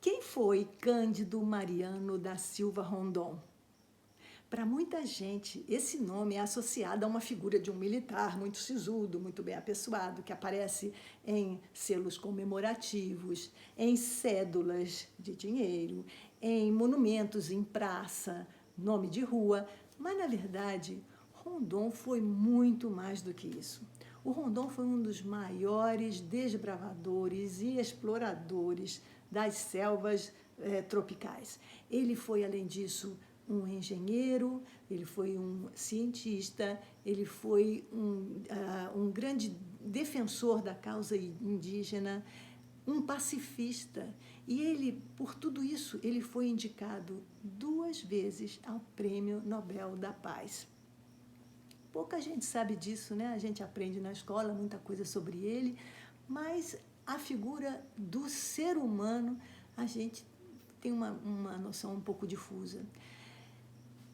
Quem foi Cândido Mariano da Silva Rondon? Para muita gente, esse nome é associado a uma figura de um militar muito sisudo, muito bem apessoado, que aparece em selos comemorativos, em cédulas de dinheiro, em monumentos em praça, nome de rua, mas, na verdade, Rondon foi muito mais do que isso. O Rondon foi um dos maiores desbravadores e exploradores das selvas tropicais. Ele foi, além disso, um engenheiro, ele foi um cientista, ele foi um grande defensor da causa indígena, um pacifista. E ele, por tudo isso, ele foi indicado 2 vezes ao Prêmio Nobel da Paz. Pouca gente sabe disso, né? A gente aprende na escola muita coisa sobre ele, mas a figura do ser humano a gente tem uma noção um pouco difusa.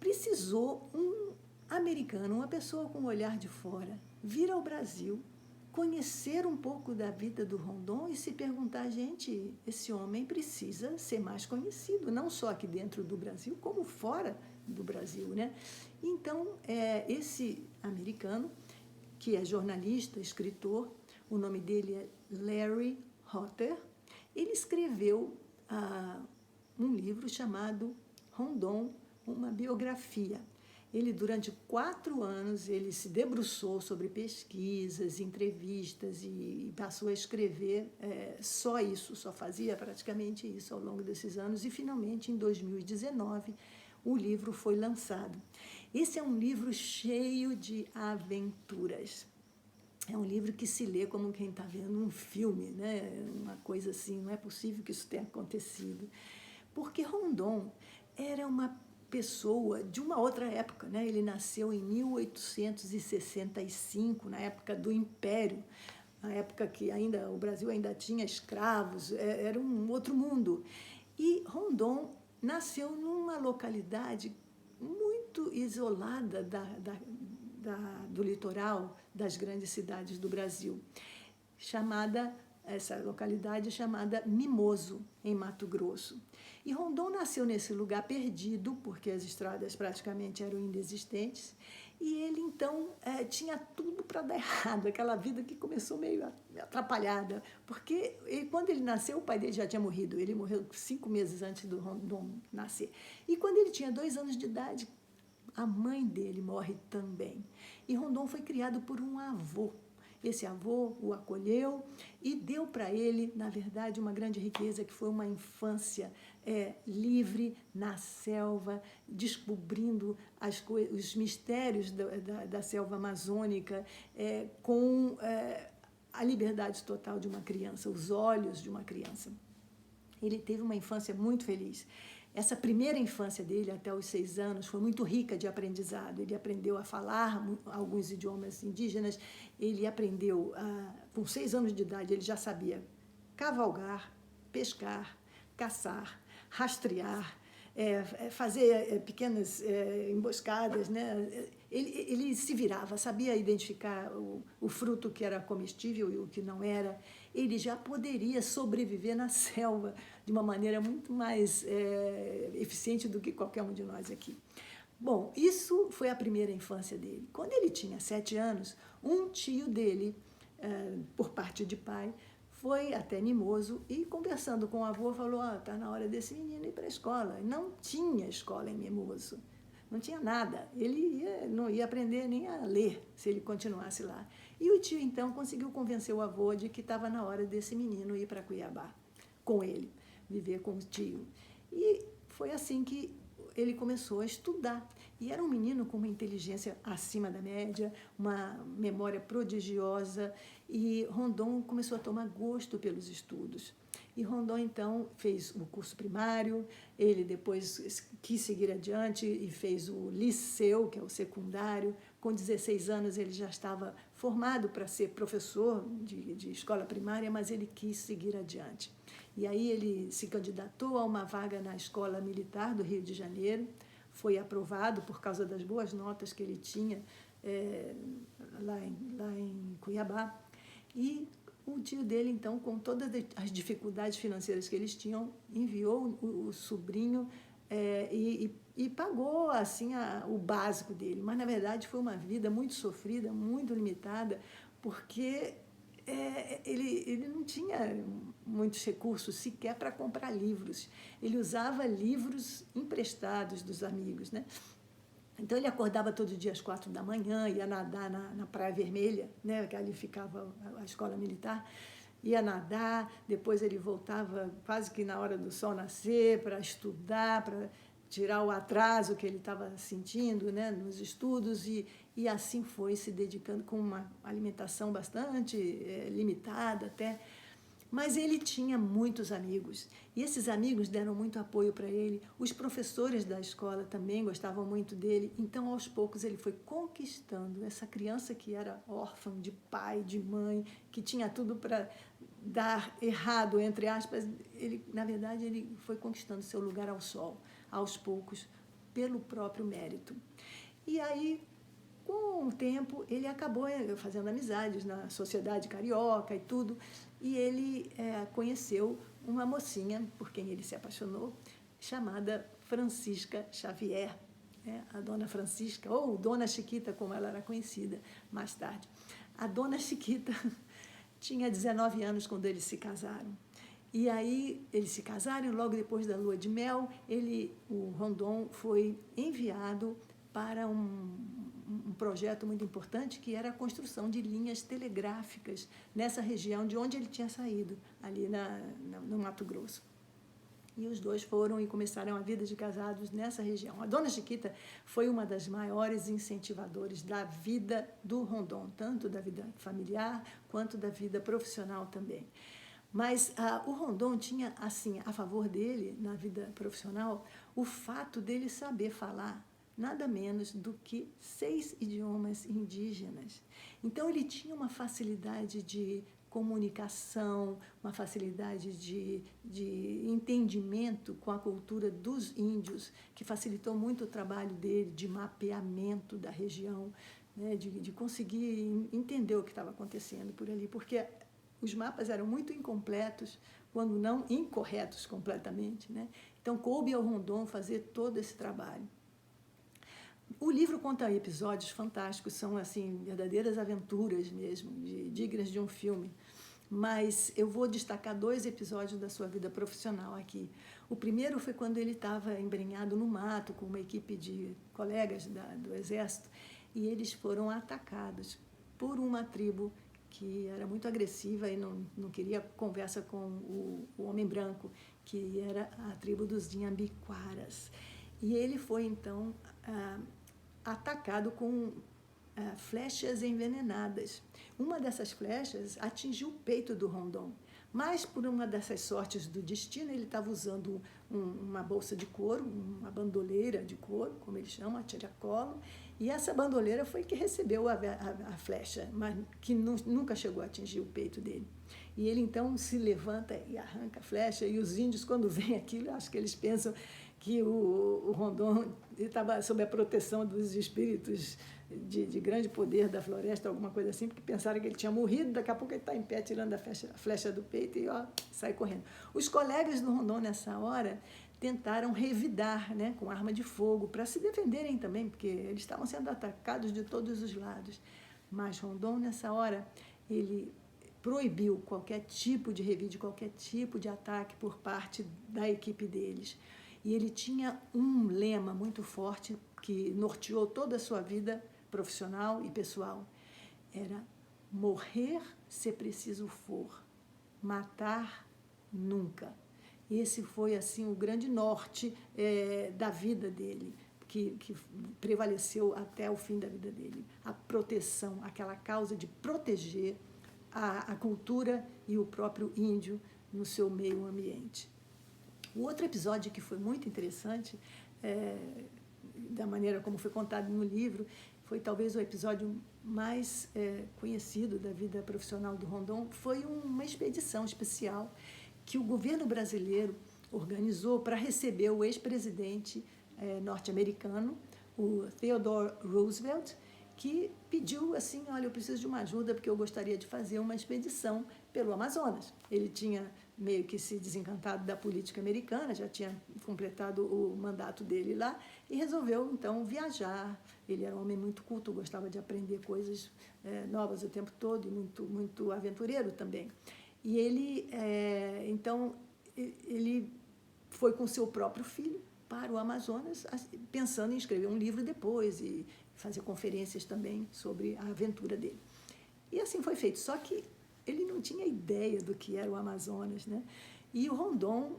Precisou um americano, uma pessoa com um olhar de fora, vir ao Brasil, conhecer um pouco da vida do Rondon e se perguntar, gente, esse homem precisa ser mais conhecido, não só aqui dentro do Brasil, como fora do Brasil, né? Então, esse americano, que é jornalista, escritor, o nome dele é Larry Hotter, ele escreveu um livro chamado Rondon, uma biografia. Ele, durante 4 anos, ele se debruçou sobre pesquisas, entrevistas e passou a escrever só isso, só fazia praticamente isso ao longo desses anos e, finalmente, em 2019, o livro foi lançado. Esse é um livro cheio de aventuras. É um livro que se lê como quem está vendo um filme, né? Uma coisa assim, não é possível que isso tenha acontecido. Porque Rondon era uma pessoa de uma outra época, né? Ele nasceu em 1865, na época do Império, na época que ainda o Brasil ainda tinha escravos, era um outro mundo. E Rondon nasceu numa localidade muito isolada do litoral das grandes cidades do Brasil, essa localidade chamada Mimoso, em Mato Grosso. E Rondon nasceu nesse lugar perdido, porque as estradas praticamente eram inexistentes, e ele, então, tinha tudo para dar errado, aquela vida que começou meio atrapalhada, porque quando ele nasceu, o pai dele já tinha morrido, ele morreu 5 meses antes do Rondon nascer. E quando ele tinha 2 anos de idade, a mãe dele morre também. E Rondon foi criado por um avô. Esse avô o acolheu e deu para ele, na verdade, uma grande riqueza, que foi uma infância livre na selva, descobrindo os mistérios da selva amazônica, com a liberdade total de uma criança, os olhos de uma criança. Ele teve uma infância muito feliz. Essa primeira infância dele, até os 6 anos, foi muito rica de aprendizado. Ele aprendeu a falar alguns idiomas indígenas, ele aprendeu, com 6 anos de idade, ele já sabia cavalgar, pescar, caçar, rastrear, fazer pequenas emboscadas, né? Ele se virava, sabia identificar o fruto que era comestível e o que não era. Ele já poderia sobreviver na selva de uma maneira muito mais eficiente do que qualquer um de nós aqui. Bom, isso foi a primeira infância dele. Quando ele tinha 7 anos, um tio dele, por parte de pai, foi até Mimoso e, conversando com o avô, falou, está na hora desse menino ir para a escola. Não tinha escola em Mimoso, não tinha nada. Ele não ia aprender nem a ler se ele continuasse lá. E o tio, então, conseguiu convencer o avô de que estava na hora desse menino ir para Cuiabá com ele, viver com o tio. E foi assim que ele começou a estudar. E era um menino com uma inteligência acima da média, uma memória prodigiosa, e Rondon começou a tomar gosto pelos estudos. E Rondon, então, fez o curso primário, ele depois quis seguir adiante e fez o liceu, que é o secundário. Com 16 anos ele já estava formado para ser professor de escola primária, mas ele quis seguir adiante. E aí ele se candidatou a uma vaga na Escola Militar do Rio de Janeiro, foi aprovado por causa das boas notas que ele tinha lá em Cuiabá, e o tio dele, então, com todas as dificuldades financeiras que eles tinham, enviou o sobrinho e pagou assim o básico dele. Mas, na verdade, foi uma vida muito sofrida, muito limitada, porque ele não tinha muitos recursos sequer para comprar livros. Ele usava livros emprestados dos amigos, né? Então, ele acordava todo dia às 4 da manhã, ia nadar na Praia Vermelha, né, que ali ficava a escola militar, ia nadar, depois ele voltava quase que na hora do sol nascer para estudar, para tirar o atraso que ele estava sentindo, né, nos estudos, e assim foi se dedicando com uma alimentação bastante limitada até. Mas ele tinha muitos amigos, e esses amigos deram muito apoio para ele. Os professores da escola também gostavam muito dele. Então, aos poucos, ele foi conquistando essa criança que era órfã de pai, de mãe, que tinha tudo para dar errado, entre aspas. Ele, na verdade, ele foi conquistando seu lugar ao sol, aos poucos, pelo próprio mérito. E aí, com o tempo, ele acabou fazendo amizades na sociedade carioca e tudo, e ele conheceu uma mocinha por quem ele se apaixonou, chamada Francisca Xavier, a Dona Francisca, ou Dona Chiquita, como ela era conhecida mais tarde. A Dona Chiquita tinha 19 anos quando eles se casaram. E aí eles se casaram, e logo depois da lua de mel, o Rondon foi enviado para um projeto muito importante, que era a construção de linhas telegráficas nessa região de onde ele tinha saído, ali no Mato Grosso. E os dois foram e começaram a vida de casados nessa região. A Dona Chiquita foi uma das maiores incentivadoras da vida do Rondon, tanto da vida familiar quanto da vida profissional também. Mas o Rondon tinha, assim, a favor dele, na vida profissional, o fato dele saber falar nada menos do que 6 idiomas indígenas. Então, ele tinha uma facilidade de comunicação, uma facilidade de entendimento com a cultura dos índios, que facilitou muito o trabalho dele de mapeamento da região, né, de conseguir entender o que estava acontecendo por ali, porque os mapas eram muito incompletos, quando não incorretos completamente, né? Então, coube ao Rondon fazer todo esse trabalho. O livro conta episódios fantásticos, são assim verdadeiras aventuras mesmo, dignas de um filme. Mas eu vou destacar 2 episódios da sua vida profissional aqui. O primeiro foi quando ele estava embrenhado no mato com uma equipe de colegas do exército, e eles foram atacados por uma tribo que era muito agressiva e não queria conversa com o homem branco, que era a tribo dos Inhambiquaras. E ele foi, então, atacado com flechas envenenadas. Uma dessas flechas atingiu o peito do Rondon, mas por uma dessas sortes do destino, ele estava usando uma bolsa de couro, uma bandoleira de couro, como eles chamam, a tiracolo, e essa bandoleira foi que recebeu a flecha, mas que nunca chegou a atingir o peito dele. E ele então se levanta e arranca a flecha, e os índios, quando veem aquilo, acho que eles pensam que o Rondon estava sob a proteção dos espíritos de grande poder da floresta, alguma coisa assim, porque pensaram que ele tinha morrido. Daqui a pouco ele está em pé, tirando a flecha do peito e sai correndo. Os colegas do Rondon, nessa hora, tentaram revidar, né, com arma de fogo, para se defenderem também, porque eles estavam sendo atacados de todos os lados. Mas Rondon, nessa hora, ele proibiu qualquer tipo de revide, qualquer tipo de ataque por parte da equipe deles. E ele tinha um lema muito forte que norteou toda a sua vida profissional e pessoal. Era morrer se preciso for, matar nunca. Esse foi, assim, o grande norte da vida dele, que prevaleceu até o fim da vida dele. A proteção, aquela causa de proteger a cultura e o próprio índio no seu meio ambiente. O outro episódio que foi muito interessante, da maneira como foi contado no livro, foi talvez o episódio mais conhecido da vida profissional do Rondon. Foi uma expedição especial que o governo brasileiro organizou para receber o ex-presidente norte-americano, o Theodore Roosevelt, que pediu assim: olha, eu preciso de uma ajuda porque eu gostaria de fazer uma expedição pelo Amazonas. Ele tinha meio que se desencantado da política americana, já tinha completado o mandato dele lá, e resolveu, então, viajar. Ele era um homem muito culto, gostava de aprender coisas novas o tempo todo, e muito aventureiro também. E ele, então, ele foi com seu próprio filho para o Amazonas, pensando em escrever um livro depois e fazer conferências também sobre a aventura dele. E assim foi feito, só que ele não tinha ideia do que era o Amazonas, né? E o Rondon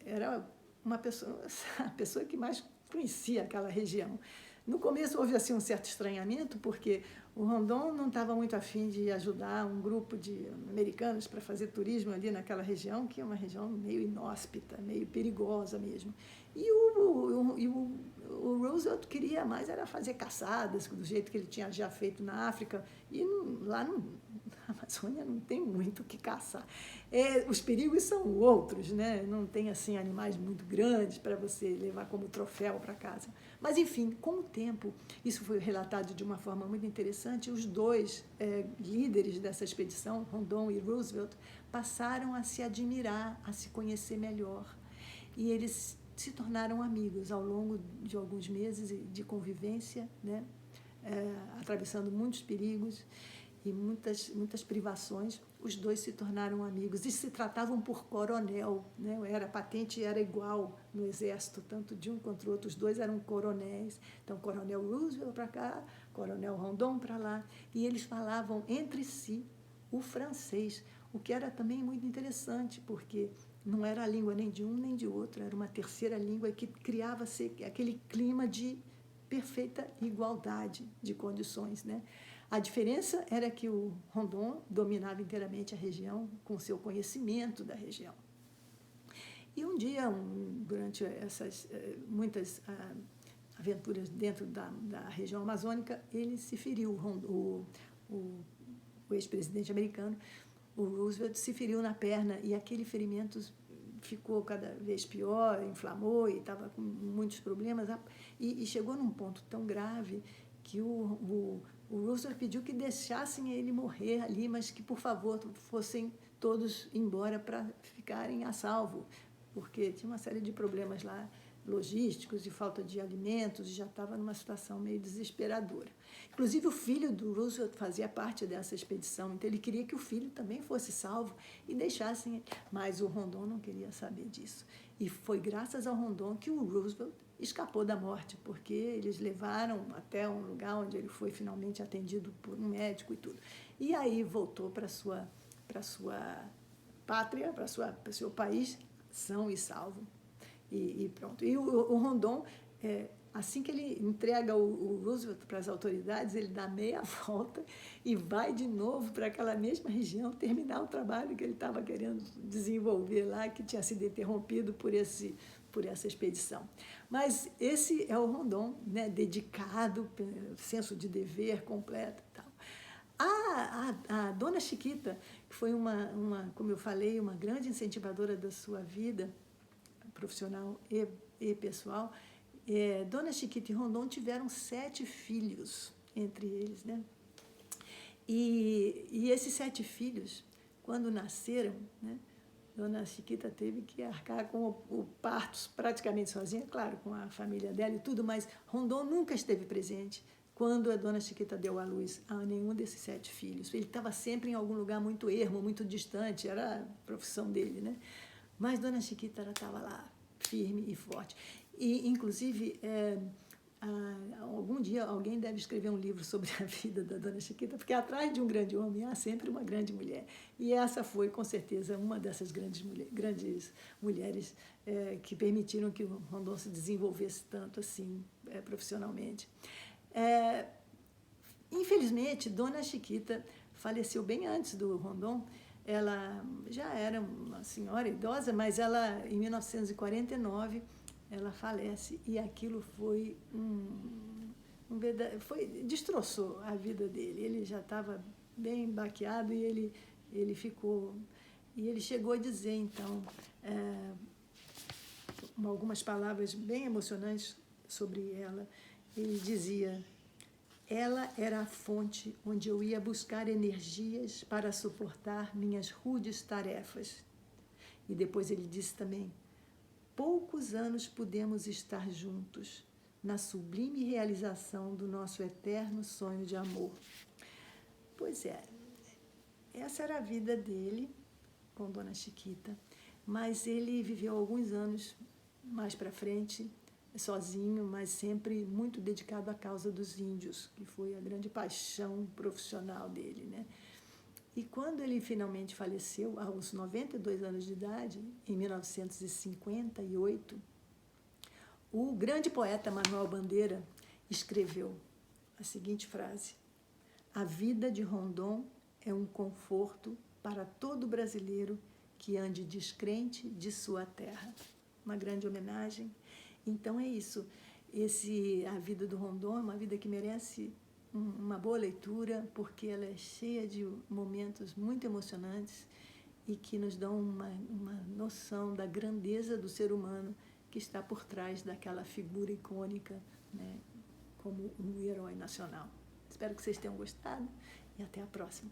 era a pessoa que mais conhecia aquela região. No começo houve assim um certo estranhamento, porque o Rondon não estava muito afim de ajudar um grupo de americanos para fazer turismo ali naquela região, que é uma região meio inóspita, meio perigosa mesmo. E o Roosevelt queria mais era fazer caçadas, do jeito que ele tinha já feito na África, e lá na Amazônia não tem muito o que caçar. Os perigos são outros, né? Não tem assim animais muito grandes para você levar como troféu para casa. Mas, enfim, com o tempo, isso foi relatado de uma forma muito interessante, os dois líderes dessa expedição, Rondon e Roosevelt, passaram a se admirar, a se conhecer melhor. E eles se tornaram amigos ao longo de alguns meses de convivência, né? Atravessando muitos perigos e muitas privações. Os dois se tornaram amigos e se tratavam por coronel, né? A patente era igual no exército, tanto de um quanto do outro. Os dois eram coronéis. Então, coronel Roosevelt para cá, coronel Rondon para lá. E eles falavam entre si o francês, o que era também muito interessante, porque não era a língua nem de um nem de outro, era uma terceira língua que criava-se aquele clima de perfeita igualdade de condições, né? A diferença era que o Rondon dominava inteiramente a região com seu conhecimento da região. E um dia, durante essas muitas aventuras dentro da região amazônica, ele se feriu, o ex-presidente americano, o Roosevelt, se feriu na perna e aquele ferimento ficou cada vez pior, inflamou e estava com muitos problemas e chegou num ponto tão grave que o Roosevelt pediu que deixassem ele morrer ali, mas que, por favor, fossem todos embora para ficarem a salvo, porque tinha uma série de problemas lá, logísticos e falta de alimentos, e já estava numa situação meio desesperadora. Inclusive, o filho do Roosevelt fazia parte dessa expedição, então ele queria que o filho também fosse salvo e deixassem, mas o Rondon não queria saber disso. E foi graças ao Rondon que o Roosevelt escapou da morte, porque eles levaram até um lugar onde ele foi finalmente atendido por um médico e tudo. E aí voltou para sua pátria, para o seu país, são e salvo. E pronto. E o Rondon, assim que ele entrega o Roosevelt para as autoridades, ele dá meia volta e vai de novo para aquela mesma região terminar o trabalho que ele estava querendo desenvolver lá, que tinha sido interrompido por essa expedição. Mas esse é o Rondon, né, dedicado, senso de dever completo e tal. A dona Chiquita, que foi como eu falei, uma grande incentivadora da sua vida profissional e pessoal, Dona Chiquita e Rondon tiveram 7 filhos entre eles, né? E esses 7 filhos, quando nasceram, né, Dona Chiquita teve que arcar com o parto praticamente sozinha, claro, com a família dela e tudo, mas Rondon nunca esteve presente quando a Dona Chiquita deu à luz a nenhum desses 7 filhos. Ele estava sempre em algum lugar muito ermo, muito distante, era a profissão dele, né? Mas Dona Chiquita estava lá, firme e forte. E, inclusive, algum dia alguém deve escrever um livro sobre a vida da Dona Chiquita, porque atrás de um grande homem há sempre uma grande mulher. E essa foi, com certeza, uma dessas grandes mulheres que permitiram que o Rondon se desenvolvesse tanto assim profissionalmente. Infelizmente, Dona Chiquita faleceu bem antes do Rondon. Ela já era uma senhora idosa, mas em 1949, ela falece e aquilo foi destroçou a vida dele. Ele já estava bem baqueado e ele ficou... E ele chegou a dizer, então, algumas palavras bem emocionantes sobre ela. Ele dizia: Ela era a fonte onde eu ia buscar energias para suportar minhas rudes tarefas. E depois ele disse também: poucos anos pudemos estar juntos na sublime realização do nosso eterno sonho de amor. Pois é, essa era a vida dele com Dona Chiquita, mas ele viveu alguns anos mais para frente sozinho, mas sempre muito dedicado à causa dos índios, que foi a grande paixão profissional dele, né? E quando ele finalmente faleceu, aos 92 anos de idade, em 1958, o grande poeta Manuel Bandeira escreveu a seguinte frase: a vida de Rondon é um conforto para todo brasileiro que ande descrente de sua terra. Uma grande homenagem. Então é isso. A vida do Rondon é uma vida que merece uma boa leitura, porque ela é cheia de momentos muito emocionantes e que nos dão uma noção da grandeza do ser humano que está por trás daquela figura icônica, né, como um herói nacional. Espero que vocês tenham gostado e até a próxima.